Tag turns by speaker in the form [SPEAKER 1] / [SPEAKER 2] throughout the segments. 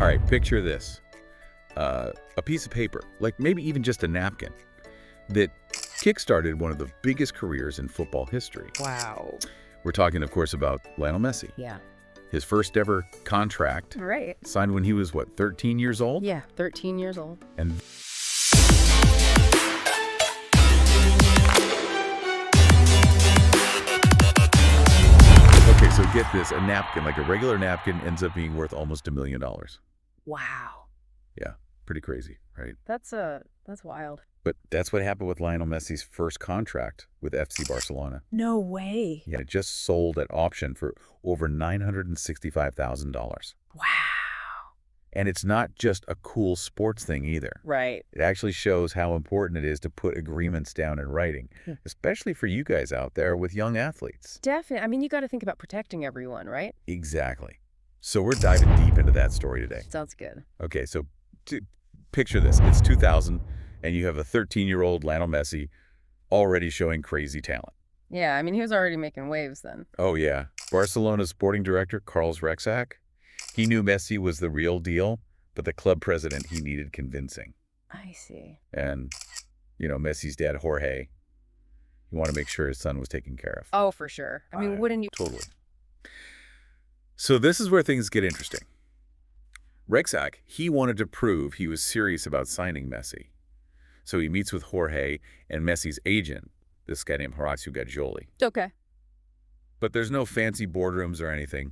[SPEAKER 1] All right, picture this. A piece of paper, like maybe even just a napkin, that kickstarted one of the biggest careers in football history.
[SPEAKER 2] Wow.
[SPEAKER 1] We're talking, of course, about Lionel Messi.
[SPEAKER 2] Yeah.
[SPEAKER 1] His first ever contract
[SPEAKER 2] Right.
[SPEAKER 1] signed when he was, what, 13 years old?
[SPEAKER 2] Yeah, 13 years old.
[SPEAKER 1] And okay, so get this, a napkin, like a regular napkin, ends up being worth almost $1 million.
[SPEAKER 2] Wow.
[SPEAKER 1] Yeah, pretty crazy, right?
[SPEAKER 2] That's wild.
[SPEAKER 1] But that's what happened with Lionel Messi's first contract with FC Barcelona.
[SPEAKER 2] No way.
[SPEAKER 1] Yeah, it just sold at auction for over $965,000.
[SPEAKER 2] Wow.
[SPEAKER 1] And it's not just a cool sports thing either.
[SPEAKER 2] Right.
[SPEAKER 1] It actually shows how important it is to put agreements down in writing, especially for you guys out there with young athletes.
[SPEAKER 2] Definitely. I mean, you got to think about protecting everyone, right?
[SPEAKER 1] Exactly. So we're diving deep into that story today.
[SPEAKER 2] Sounds good.
[SPEAKER 1] Okay, so picture this. It's 2000, and you have a 13-year-old Lionel Messi already showing crazy talent.
[SPEAKER 2] Yeah, I mean, he was already making waves then.
[SPEAKER 1] Oh, yeah. Barcelona's sporting director, Carl Rexach, he knew Messi was the real deal, but the club president, he needed convincing.
[SPEAKER 2] I see.
[SPEAKER 1] And, Messi's dad, Jorge, he wanted to make sure his son was taken care of.
[SPEAKER 2] Oh, for sure. I mean, wouldn't you?
[SPEAKER 1] Totally. So this is where things get interesting. Rexach, he wanted to prove he was serious about signing Messi. So he meets with Jorge and Messi's agent, this guy named Horacio Gagioli.
[SPEAKER 2] Okay.
[SPEAKER 1] But there's no fancy boardrooms or anything.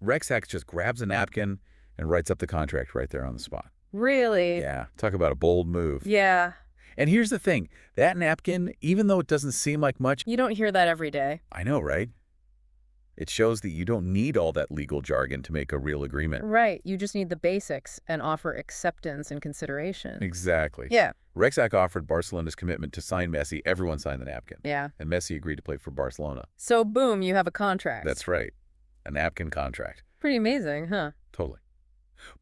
[SPEAKER 1] Rexach just grabs a napkin and writes up the contract right there on the spot.
[SPEAKER 2] Really?
[SPEAKER 1] Yeah, talk about a bold move.
[SPEAKER 2] Yeah.
[SPEAKER 1] And here's the thing. That napkin, even though it doesn't seem like much,
[SPEAKER 2] You don't hear that every day.
[SPEAKER 1] I know, right? It shows that you don't need all that legal jargon to make a real agreement.
[SPEAKER 2] Right. You just need the basics and offer acceptance and consideration.
[SPEAKER 1] Exactly.
[SPEAKER 2] Yeah.
[SPEAKER 1] Rexach offered Barcelona's commitment to sign Messi. Everyone signed the napkin.
[SPEAKER 2] Yeah.
[SPEAKER 1] And Messi agreed to play for Barcelona.
[SPEAKER 2] So, boom, you have a contract.
[SPEAKER 1] That's right. A napkin contract.
[SPEAKER 2] Pretty amazing, huh?
[SPEAKER 1] Totally.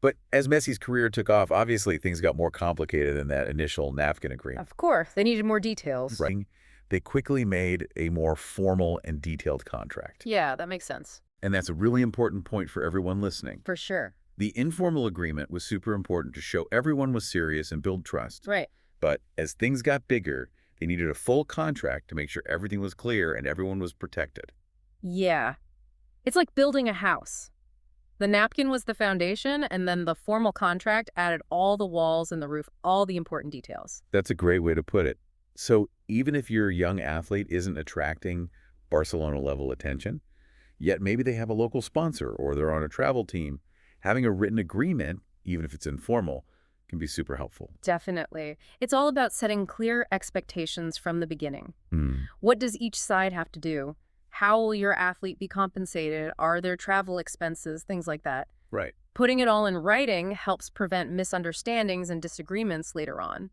[SPEAKER 1] But as Messi's career took off, obviously things got more complicated than that initial napkin agreement.
[SPEAKER 2] Of course. They needed more details.
[SPEAKER 1] Right. They quickly made a more formal and detailed contract.
[SPEAKER 2] Yeah, that makes sense.
[SPEAKER 1] And that's a really important point for everyone listening.
[SPEAKER 2] For sure.
[SPEAKER 1] The informal agreement was super important to show everyone was serious and build trust.
[SPEAKER 2] Right.
[SPEAKER 1] But as things got bigger, they needed a full contract to make sure everything was clear and everyone was protected.
[SPEAKER 2] Yeah. It's like building a house. The napkin was the foundation, and then the formal contract added all the walls and the roof, all the important details.
[SPEAKER 1] That's a great way to put it. So even if your young athlete isn't attracting Barcelona-level attention, yet maybe they have a local sponsor or they're on a travel team, having a written agreement, even if it's informal, can be super helpful.
[SPEAKER 2] Definitely. It's all about setting clear expectations from the beginning.
[SPEAKER 1] Hmm.
[SPEAKER 2] What does each side have to do? How will your athlete be compensated? Are there travel expenses? Things like that.
[SPEAKER 1] Right.
[SPEAKER 2] Putting it all in writing helps prevent misunderstandings and disagreements later on.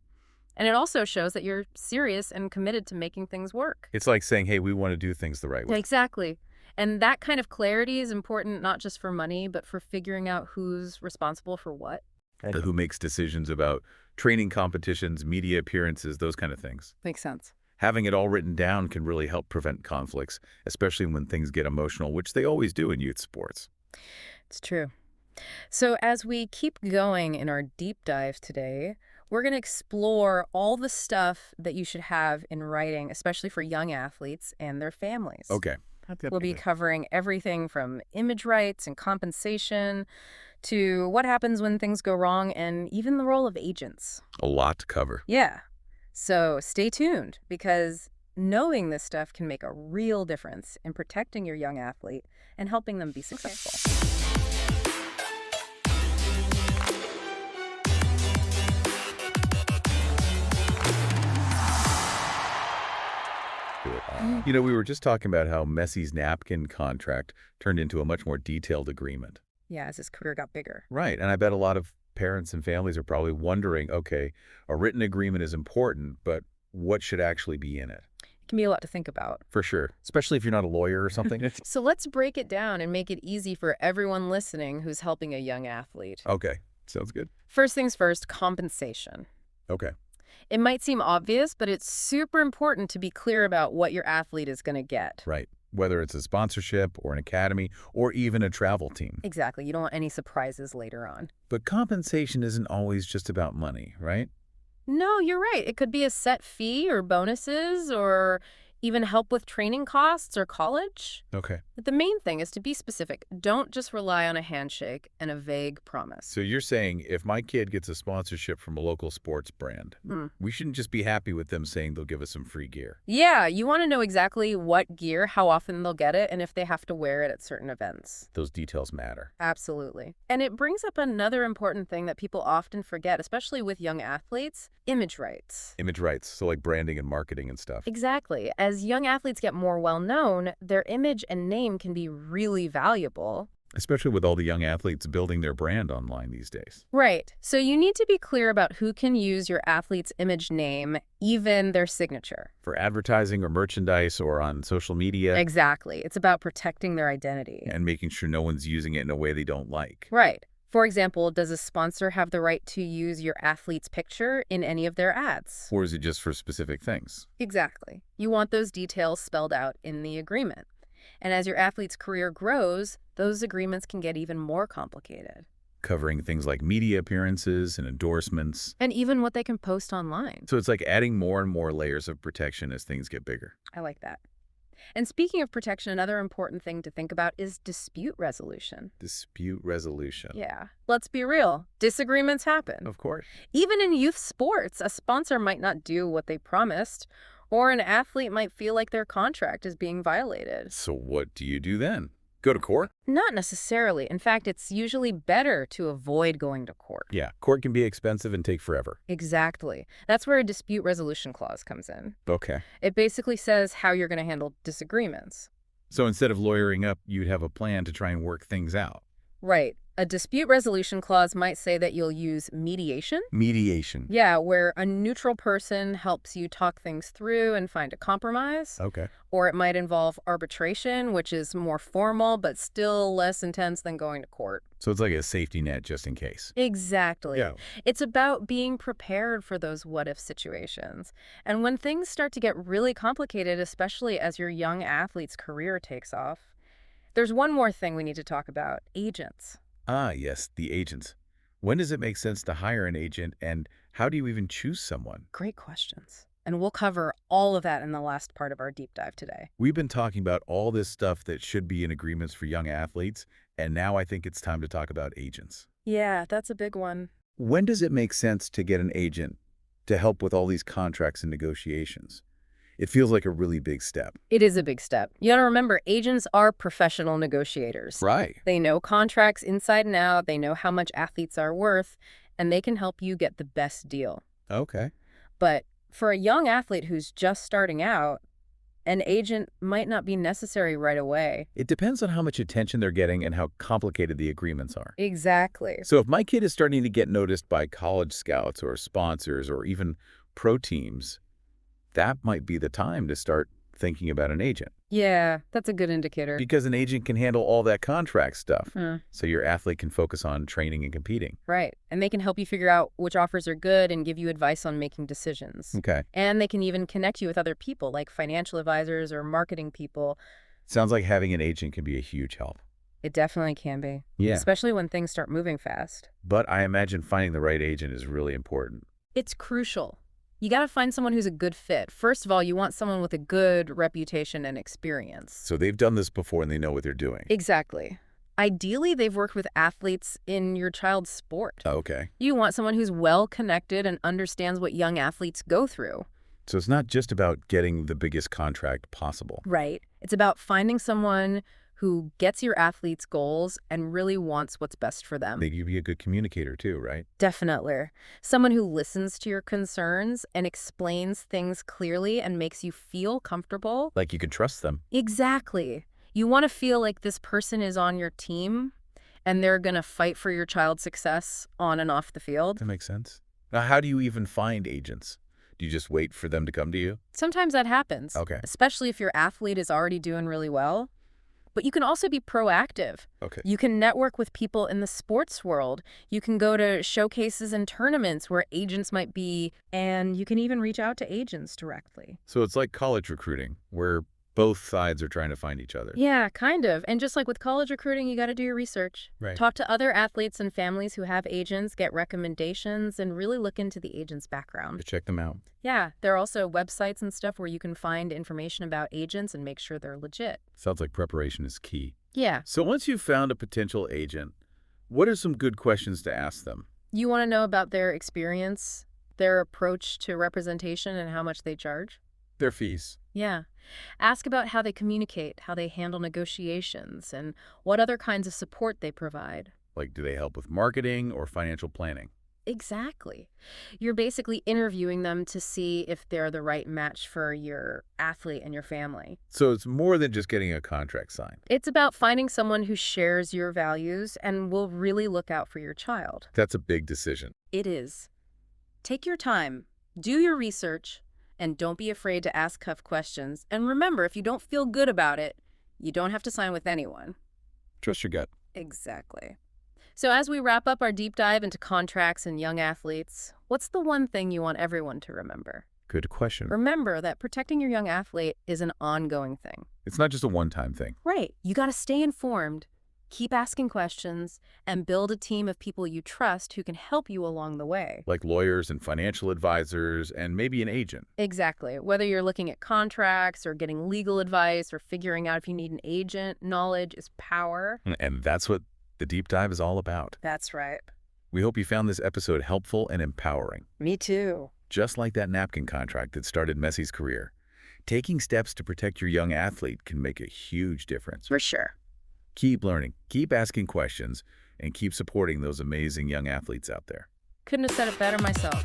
[SPEAKER 2] And it also shows that you're serious and committed to making things work.
[SPEAKER 1] It's like saying, hey, we want to do things the right way.
[SPEAKER 2] Exactly. And that kind of clarity is important not just for money, but for figuring out who's responsible for what.
[SPEAKER 1] And who makes decisions about training competitions, media appearances, those kind of things.
[SPEAKER 2] Makes sense.
[SPEAKER 1] Having it all written down can really help prevent conflicts, especially when things get emotional, which they always do in youth sports.
[SPEAKER 2] It's true. So as we keep going in our deep dive today, we're going to explore all the stuff that you should have in writing, especially for young athletes and their families.
[SPEAKER 1] Okay.
[SPEAKER 2] We'll be covering everything from image rights and compensation to what happens when things go wrong and even the role of agents.
[SPEAKER 1] A lot to cover.
[SPEAKER 2] Yeah. So stay tuned because knowing this stuff can make a real difference in protecting your young athlete and helping them be successful.
[SPEAKER 1] We were just talking about how Messi's napkin contract turned into a much more detailed agreement.
[SPEAKER 2] Yeah, as his career got bigger.
[SPEAKER 1] Right. And I bet a lot of parents and families are probably wondering, okay, a written agreement is important, but what should actually be in it?
[SPEAKER 2] It can be a lot to think about.
[SPEAKER 1] For sure. Especially if you're not a lawyer or something.
[SPEAKER 2] So let's break it down and make it easy for everyone listening who's helping a young athlete.
[SPEAKER 1] Okay. Sounds good.
[SPEAKER 2] First things first, compensation.
[SPEAKER 1] Okay.
[SPEAKER 2] It might seem obvious, but it's super important to be clear about what your athlete is going to get.
[SPEAKER 1] Right. whether it's a sponsorship or an academy or even a travel team.
[SPEAKER 2] Exactly. You don't want any surprises later on.
[SPEAKER 1] But compensation isn't always just about money, right?
[SPEAKER 2] No, you're right. It could be a set fee or bonuses or even help with training costs or college.
[SPEAKER 1] Okay.
[SPEAKER 2] But the main thing is to be specific. Don't just rely on a handshake and a vague promise.
[SPEAKER 1] So you're saying if my kid gets a sponsorship from a local sports brand, we shouldn't just be happy with them saying they'll give us some free gear.
[SPEAKER 2] Yeah, you want to know exactly what gear, how often they'll get it, and if they have to wear it at certain events.
[SPEAKER 1] Those details matter.
[SPEAKER 2] Absolutely. And it brings up another important thing that people often forget, especially with young athletes: image rights.
[SPEAKER 1] Image rights, so like branding and marketing and stuff.
[SPEAKER 2] Exactly. As young athletes get more well-known, their image and name can be really valuable.
[SPEAKER 1] Especially with all the young athletes building their brand online these days.
[SPEAKER 2] Right. So you need to be clear about who can use your athlete's image name, even their signature.
[SPEAKER 1] For advertising or merchandise or on social media.
[SPEAKER 2] Exactly. It's about protecting their identity.
[SPEAKER 1] And making sure no one's using it in a way they don't like.
[SPEAKER 2] Right. For example, does a sponsor have the right to use your athlete's picture in any of their ads?
[SPEAKER 1] Or is it just for specific things?
[SPEAKER 2] Exactly. You want those details spelled out in the agreement. And as your athlete's career grows, those agreements can get even more complicated.
[SPEAKER 1] Covering things like media appearances and endorsements.
[SPEAKER 2] And even what they can post online.
[SPEAKER 1] So it's like adding more and more layers of protection as things get bigger.
[SPEAKER 2] I like that. And speaking of protection, another important thing to think about is dispute resolution.
[SPEAKER 1] Dispute resolution.
[SPEAKER 2] Yeah. Let's be real. Disagreements happen.
[SPEAKER 1] Of course.
[SPEAKER 2] Even in youth sports, a sponsor might not do what they promised, or an athlete might feel like their contract is being violated.
[SPEAKER 1] So what do you do then? Go to court?
[SPEAKER 2] Not necessarily. In fact, it's usually better to avoid going to court.
[SPEAKER 1] Yeah, court can be expensive and take forever.
[SPEAKER 2] Exactly. That's where a dispute resolution clause comes in.
[SPEAKER 1] Okay.
[SPEAKER 2] It basically says how you're going to handle disagreements.
[SPEAKER 1] So instead of lawyering up, you'd have a plan to try and work things out.
[SPEAKER 2] Right. A dispute resolution clause might say that you'll use mediation.
[SPEAKER 1] Mediation.
[SPEAKER 2] Yeah, where a neutral person helps you talk things through and find a compromise.
[SPEAKER 1] Okay.
[SPEAKER 2] Or it might involve arbitration, which is more formal but still less intense than going to court.
[SPEAKER 1] So it's like a safety net just in case.
[SPEAKER 2] Exactly.
[SPEAKER 1] Yeah.
[SPEAKER 2] It's about being prepared for those what-if situations. And when things start to get really complicated, especially as your young athlete's career takes off, there's one more thing we need to talk about: agents.
[SPEAKER 1] Ah, yes, the agents. When does it make sense to hire an agent, and how do you even choose someone?
[SPEAKER 2] Great questions. And we'll cover all of that in the last part of our deep dive today.
[SPEAKER 1] We've been talking about all this stuff that should be in agreements for young athletes, and now I think it's time to talk about agents.
[SPEAKER 2] Yeah, that's a big one.
[SPEAKER 1] When does it make sense to get an agent to help with all these contracts and negotiations? It feels like a really big step.
[SPEAKER 2] It is a big step. You gotta remember, agents are professional negotiators.
[SPEAKER 1] Right.
[SPEAKER 2] They know contracts inside and out, they know how much athletes are worth, and they can help you get the best deal.
[SPEAKER 1] Okay.
[SPEAKER 2] But for a young athlete who's just starting out, an agent might not be necessary right away.
[SPEAKER 1] It depends on how much attention they're getting and how complicated the agreements are.
[SPEAKER 2] Exactly.
[SPEAKER 1] So if my kid is starting to get noticed by college scouts or sponsors or even pro teams, that might be the time to start thinking about an agent.
[SPEAKER 2] Yeah, that's a good indicator.
[SPEAKER 1] Because an agent can handle all that contract stuff,
[SPEAKER 2] Hmm.
[SPEAKER 1] so your athlete can focus on training and competing.
[SPEAKER 2] Right. And they can help you figure out which offers are good and give you advice on making decisions.
[SPEAKER 1] Okay.
[SPEAKER 2] And they can even connect you with other people, like financial advisors or marketing people.
[SPEAKER 1] Sounds like having an agent can be a huge help.
[SPEAKER 2] It definitely can be.
[SPEAKER 1] Yeah.
[SPEAKER 2] Especially when things start moving fast.
[SPEAKER 1] But I imagine finding the right agent is really important.
[SPEAKER 2] It's crucial. You got to find someone who's a good fit. First of all, you want someone with a good reputation and experience.
[SPEAKER 1] So they've done this before and they know what they're doing.
[SPEAKER 2] Exactly. Ideally, they've worked with athletes in your child's sport.
[SPEAKER 1] Okay.
[SPEAKER 2] You want someone who's well-connected and understands what young athletes go through.
[SPEAKER 1] So it's not just about getting the biggest contract possible.
[SPEAKER 2] Right. It's about finding someone who gets your athlete's goals and really wants what's best for them.
[SPEAKER 1] They can be a good communicator too, right?
[SPEAKER 2] Definitely. Someone who listens to your concerns and explains things clearly and makes you feel comfortable.
[SPEAKER 1] Like you can trust them.
[SPEAKER 2] Exactly. You want to feel like this person is on your team and they're going to fight for your child's success on and off the field.
[SPEAKER 1] That makes sense. Now, how do you even find agents? Do you just wait for them to come to you?
[SPEAKER 2] Sometimes that happens.
[SPEAKER 1] Okay.
[SPEAKER 2] Especially if your athlete is already doing really well. But you can also be proactive.
[SPEAKER 1] Okay.
[SPEAKER 2] You can network with people in the sports world. You can go to showcases and tournaments where agents might be, and you can even reach out to agents directly.
[SPEAKER 1] So it's like college recruiting, where Both sides are trying to find each other.
[SPEAKER 2] Yeah, kind of. And just like with college recruiting, you got to do your research.
[SPEAKER 1] Right.
[SPEAKER 2] Talk to other athletes and families who have agents, get recommendations, and really look into the agent's background.
[SPEAKER 1] To check them out.
[SPEAKER 2] Yeah, there are also websites and stuff where you can find information about agents and make sure they're legit.
[SPEAKER 1] Sounds like preparation is key.
[SPEAKER 2] Yeah.
[SPEAKER 1] So once you've found a potential agent, what are some good questions to ask them?
[SPEAKER 2] You want to know about their experience, their approach to representation, and how much they charge?
[SPEAKER 1] Their fees.
[SPEAKER 2] Yeah. Ask about how they communicate, how they handle negotiations, and what other kinds of support they provide.
[SPEAKER 1] Like, do they help with marketing or financial planning?
[SPEAKER 2] Exactly. You're basically interviewing them to see if they're the right match for your athlete and your family.
[SPEAKER 1] So it's more than just getting a contract signed.
[SPEAKER 2] It's about finding someone who shares your values and will really look out for your child.
[SPEAKER 1] That's a big decision.
[SPEAKER 2] It is. Take your time, do your research, and don't be afraid to ask tough questions. And remember, if you don't feel good about it, you don't have to sign with anyone.
[SPEAKER 1] Trust your gut.
[SPEAKER 2] Exactly. So as we wrap up our deep dive into contracts and young athletes, what's the one thing you want everyone to remember?
[SPEAKER 1] Good question.
[SPEAKER 2] Remember that protecting your young athlete is an ongoing thing.
[SPEAKER 1] It's not just a one-time thing.
[SPEAKER 2] Right. You got to stay informed, keep asking questions, and build a team of people you trust who can help you along the way.
[SPEAKER 1] Like lawyers and financial advisors and maybe an agent.
[SPEAKER 2] Exactly. Whether you're looking at contracts or getting legal advice or figuring out if you need an agent, knowledge is power.
[SPEAKER 1] And that's what the deep dive is all about.
[SPEAKER 2] That's right.
[SPEAKER 1] We hope you found this episode helpful and empowering.
[SPEAKER 2] Me too.
[SPEAKER 1] Just like that napkin contract that started Messi's career, taking steps to protect your young athlete can make a huge difference.
[SPEAKER 2] For sure.
[SPEAKER 1] Keep learning, keep asking questions, and keep supporting those amazing young athletes out there.
[SPEAKER 2] Couldn't have said it better myself.